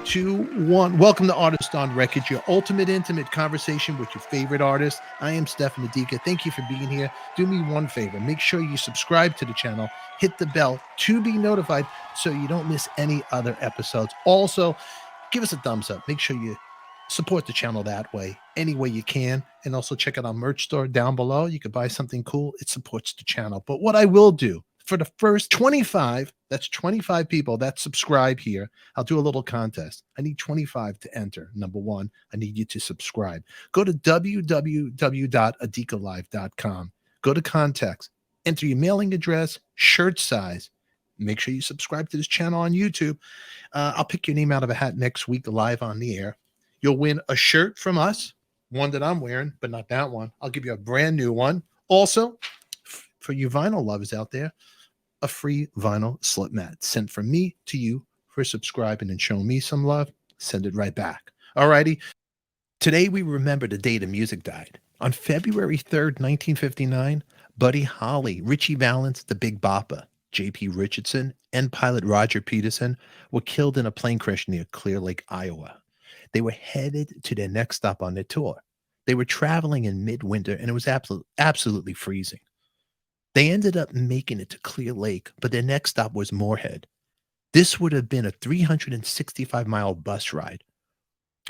2, 1. Welcome to Artist on Record, your ultimate intimate conversation with your favorite artist. I am Stefan ADIKA. Thank you for being here. Do me one favor. Make sure you subscribe to the channel. Hit the bell to be notified so you don't miss any other episodes. Also, give us a thumbs up. Make sure you support the channel that way, any way you can. And also check out our merch store down below. You could buy something cool. It supports the channel. But what I will do, for the first 25, that's 25 people that subscribe here, I'll do a little contest. I need 25 to enter. Number one, I need you to subscribe. Go to www.adikalive.com. Go to contacts, enter your mailing address, shirt size. Make sure you subscribe to this channel on YouTube. I'll pick your name out of a hat next week live on the air. You'll win a shirt from us, one that I'm wearing, but not that one. I'll give you a brand new one. Also, for you vinyl lovers out there, a free vinyl slip mat sent from me to you for subscribing and showing me some love. Send it right back. All righty. Today we remember the day the music died. On February 3rd, 1959, Buddy Holly, Ritchie Valens, the Big Bopper, J.P. Richardson, and pilot Roger Peterson were killed in a plane crash near Clear Lake, Iowa. They were headed to their next stop on their tour. They were traveling in midwinter, and it was absolutely freezing. They ended up making it to Clear Lake, but their next stop was Moorhead. This would have been a 365-mile bus ride.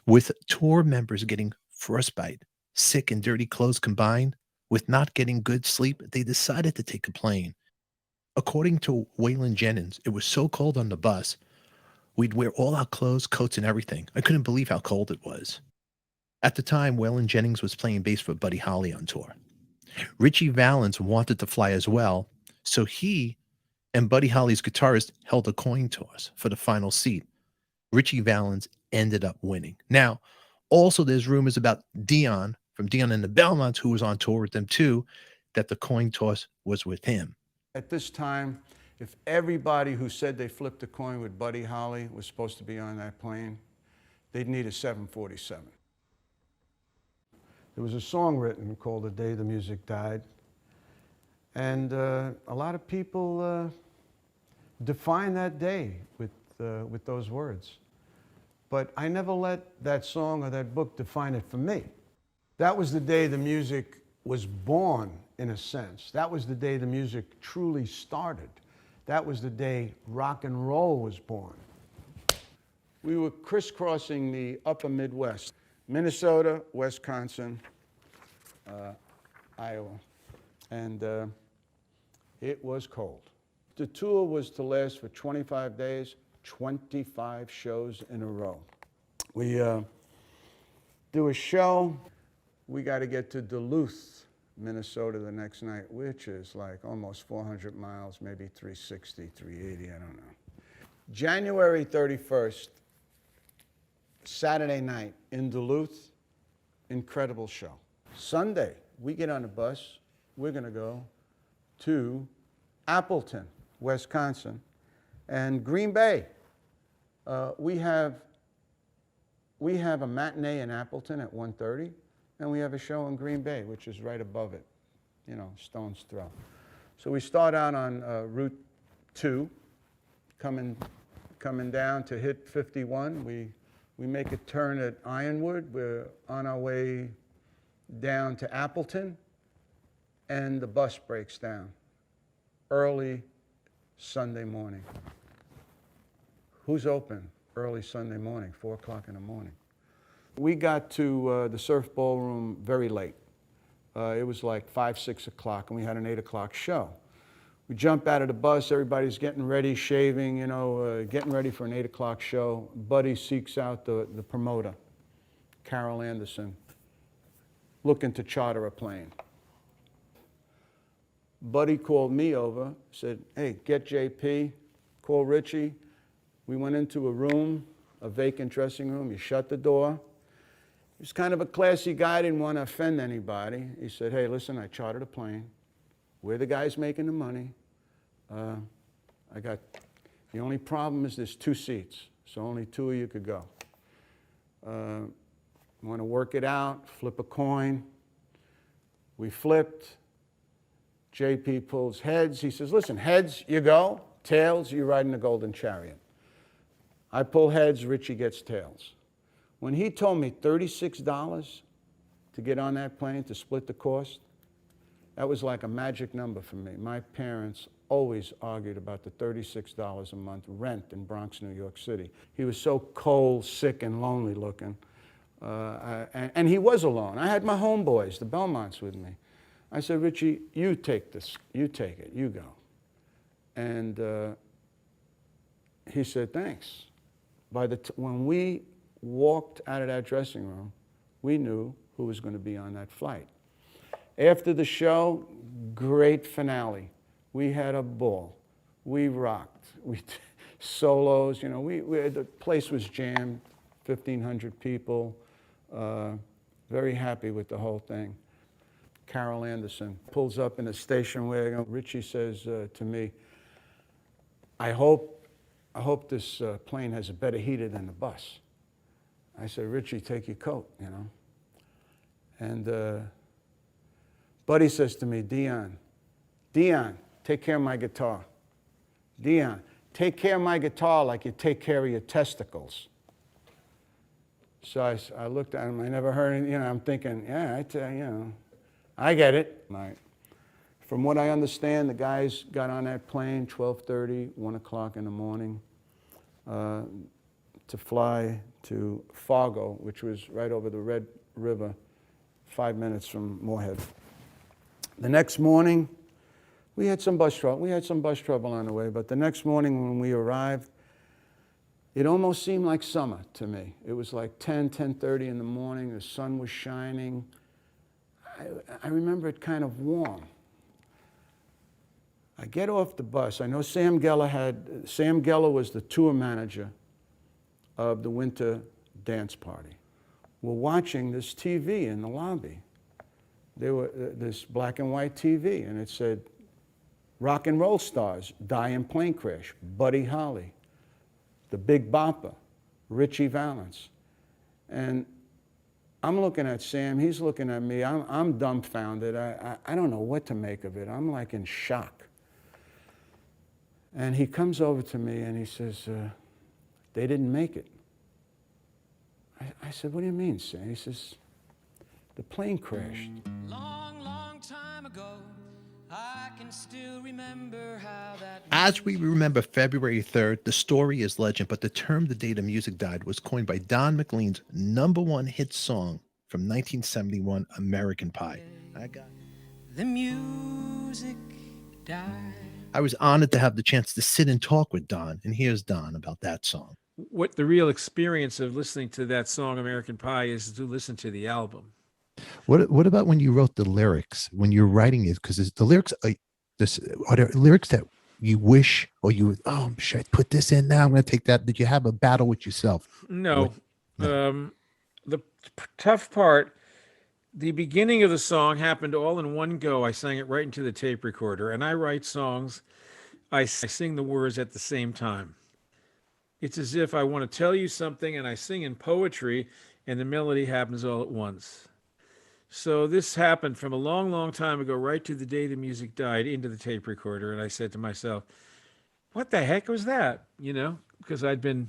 With tour members getting frostbite, sick, and dirty clothes combined with not getting good sleep, they decided to take a plane. According to Waylon Jennings, it was so cold on the bus, we'd wear all our clothes, coats, and everything. I couldn't believe how cold it was. At the time, Waylon Jennings was playing bass for Buddy Holly on tour. Ritchie Valens wanted to fly as well, so he and Buddy Holly's guitarist held a coin toss for the final seat. Ritchie Valens ended up winning. Now, also there's rumors about DION from DION and the Belmonts, who was on tour with them too, that the coin toss was with him. At this time, if everybody who said they flipped a coin with Buddy Holly was supposed to be on that plane, they'd need a 747. There was a song written called The Day the Music Died, and a lot of people define that day with those words. But I never let that song or that book define it for me. That was the day the music was born, in a sense. That was the day the music truly started. That was the day rock and roll was born. We were crisscrossing the upper Midwest. Minnesota, Wisconsin, Iowa, and it was cold. The tour was to last for 25 days, 25 shows in a row. We do a show, we got to get to Duluth, Minnesota the next night, which is like almost 400 miles, maybe 360, 380, I don't know. January 31st, Saturday night in Duluth, incredible show. Sunday, we get on a bus. We're going to go to Appleton, Wisconsin, and Green Bay. We have a matinee in Appleton at 1:30, and we have a show in Green Bay, which is right above it, you know, stone's throw. So we start out on Route 2, coming down to hit 51. We make a turn at Ironwood. We're on our way down to Appleton, and the bus breaks down early Sunday morning. Who's open early Sunday morning, 4 o'clock in the morning? We got to the Surf Ballroom very late. It was like 5, 6 o'clock, and we had an 8 o'clock show. We jump out of the bus, everybody's getting ready, shaving, you know, getting ready for an 8 o'clock show. Buddy seeks out the promoter, Carol Anderson, looking to charter a plane. Buddy called me over, said, hey, get JP, call Ritchie. We went into a room, a vacant dressing room. He shut the door. He was kind of a classy guy, didn't want to offend anybody. He said, hey, listen, I chartered a plane. We're the guys making the money. The only problem is there's 2 seats, so only 2 of you could go. Want to work it out, flip a coin. We flipped. JP pulls heads. He says, listen, heads, you go. Tails, you ride in the golden chariot. I pull heads, Ritchie gets tails. When he told me $36 to get on that plane to split the cost, that was like a magic number for me. My parents always argued about the $36 a month rent in Bronx, New York City. He was so cold, sick, and lonely looking. And he was alone. I had my homeboys, the Belmonts, with me. I said, Ritchie, you take this. You take it. You go. And he said, thanks. When we walked out of that dressing room, we knew who was going to be on that flight. After the show, great finale. We had a ball. We rocked. We solos. You know, the place was jammed, 1,500 people. Very happy with the whole thing. Carol Anderson pulls up in a station wagon. Ritchie says to me, I hope this plane has a better heater than the bus. I said, Ritchie, take your coat, you know. And Buddy says to me, Dion, take care of my guitar. Dion, take care of my guitar like you take care of your testicles. So I looked at him. I never heard anything. You know, I'm thinking, yeah, I get it. From what I understand, the guys got on that plane 12:30, 1 o'clock in the morning to fly to Fargo, which was right over the Red River, 5 minutes from Moorhead. The next morning, we had some bus trouble. We had some bus trouble on the way, but the next morning when we arrived, it almost seemed like summer to me. It was like 10:30 in the morning. The sun was shining. I remember it kind of warm. I get off the bus. I know Sam Geller was the tour manager of the winter dance party. We're watching this TV in the lobby. There were this black and white TV, and it said, rock and roll stars die in plane crash. Buddy Holly, the Big Bopper, Ritchie Valens. And I'm looking at Sam, he's looking at me, I'm dumbfounded. I don't know what to make of it. I'm like in shock. And he comes over to me and he says, they didn't make it. I said, what do you mean, Sam? He says, the plane crashed. Long time ago, I can still remember how that. As we remember February 3rd, the story is legend, but the term the day the music died was coined by Don McLean's #1 hit song from 1971, American Pie. The music died. I was honored to have the chance to sit and talk with Don, and here's Don about that song. What the real experience of listening to that song, American Pie, is to listen to the album. What about when you wrote the lyrics, when you're writing it? Because the lyrics are there lyrics that you wish, or you, oh, should I put this in now? I'm going to take that. Did you have a battle with yourself? No. The tough part, the beginning of the song happened all in one go. I sang it right into the tape recorder, and I write songs. I sing the words at the same time. It's as if I want to tell you something, and I sing in poetry, and the melody happens all at once. So this happened from a long time ago, right to the day the music died, into the tape recorder. And I said to myself, what the heck was that? You know, because I'd been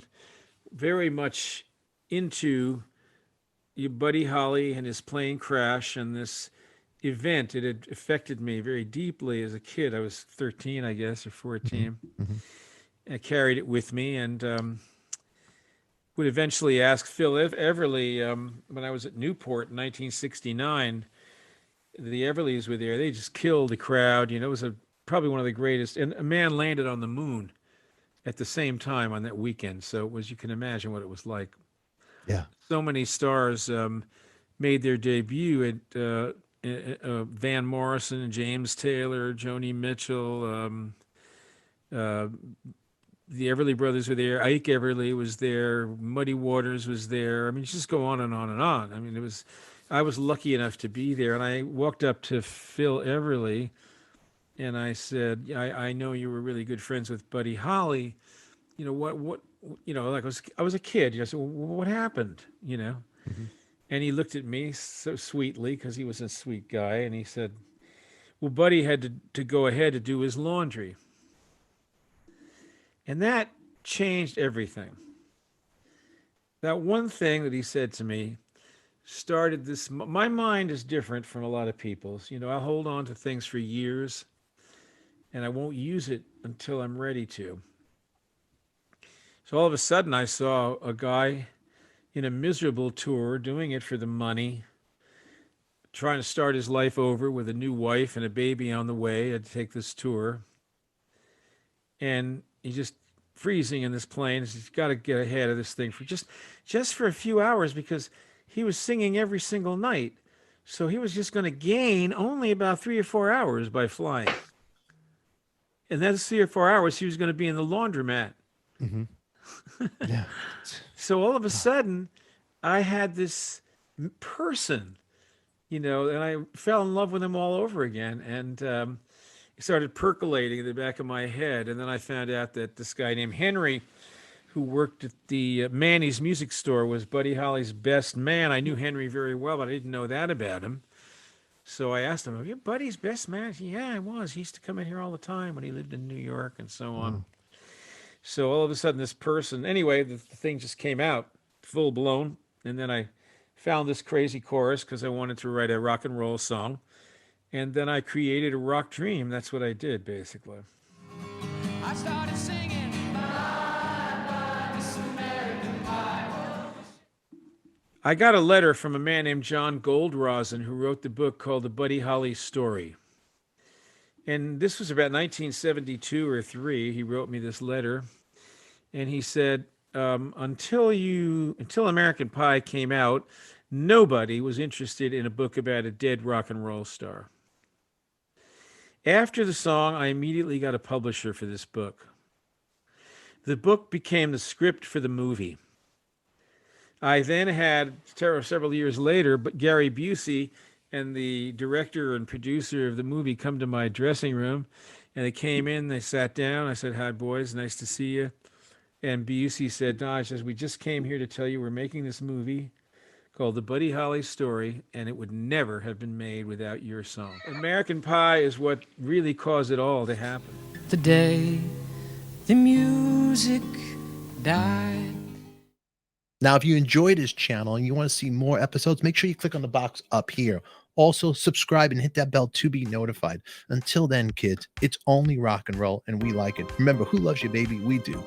very much into Buddy Holly and his plane crash and this event. It had affected me very deeply as a kid. I was 13, I guess, or 14. Mm-hmm. I carried it with me, and would eventually ask Phil Everly, when I was at Newport in 1969, the Everlys were there. They just killed the crowd. You know, it was probably one of the greatest. And a man landed on the moon at the same time on that weekend. So it was, you can imagine what it was like. Yeah. So many stars made their debut at Van Morrison, James Taylor, Joni Mitchell, the Everly brothers were there. Ike Everly was there. Muddy Waters was there. I mean, just go on and on and on. I mean, I was lucky enough to be there. And I walked up to Phil Everly and I said, I know you were really good friends with Buddy Holly. You know, what, you know, like I was a kid. I said, well, what happened? You know? Mm-hmm. And he looked at me so sweetly, because he was a sweet guy. And he said, well, Buddy had to go ahead to do his laundry. And that changed everything. that one thing that he said to me started this. My mind is different from a lot of people's. You know, I'll hold on to things for years and I won't use it until I'm ready to. So all of a sudden I saw a guy in a miserable tour doing it for the money, trying to start his life over with a new wife and a baby on the way to take this tour. And he's just freezing in this plane. He's got to get ahead of this thing for just for a few hours, because he was singing every single night. So he was just going to gain only about 3 or 4 hours by flying. And that's 3 or 4 hours he was going to be in the laundromat. Mm-hmm. Yeah. So all of a sudden, I had this person, you know, and I fell in love with him all over again. And it started percolating in the back of my head. And then I found out that this guy named Henry, who worked at the Manny's music store, was Buddy Holly's best man. I knew Henry very well, but I didn't know that about him. So I asked him, "Are you Buddy's best man?" Yeah, I was. He used to come in here all the time when he lived in New York and so on. So all of a sudden, this person, anyway, the thing just came out full blown. And then I found this crazy chorus because I wanted to write a rock and roll song. And then I created a rock dream. That's what I did, basically. I started singing Bye, bye, this American pie. I got a letter from a man named John Goldrosen, who wrote the book called The Buddy Holly Story. And this was about 1972 or 3. He wrote me this letter. And he said, until American Pie came out, nobody was interested in a book about a dead rock and roll star. After the song, I immediately got a publisher for this book. The book became the script for the movie. I then had, several years later, but Gary Busey and the director and producer of the movie come to my dressing room, and they came in, they sat down. I said, "Hi, boys, nice to see you." And Busey said, "No," he says, "we just came here to tell you we're making this movie called The Buddy Holly Story, and it would never have been made without your song." American Pie is what really caused it all to happen. The day the music died. Now, if you enjoyed his channel and you want to see more episodes, make sure you click on the box up here. Also, subscribe and hit that bell to be notified. Until then, kids, it's only rock and roll, and we like it. Remember, who loves you, baby? We do.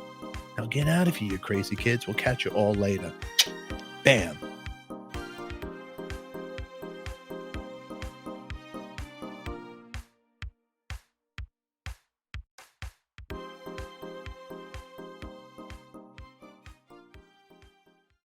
Now get out of here, you crazy kids. We'll catch you all later. Bam.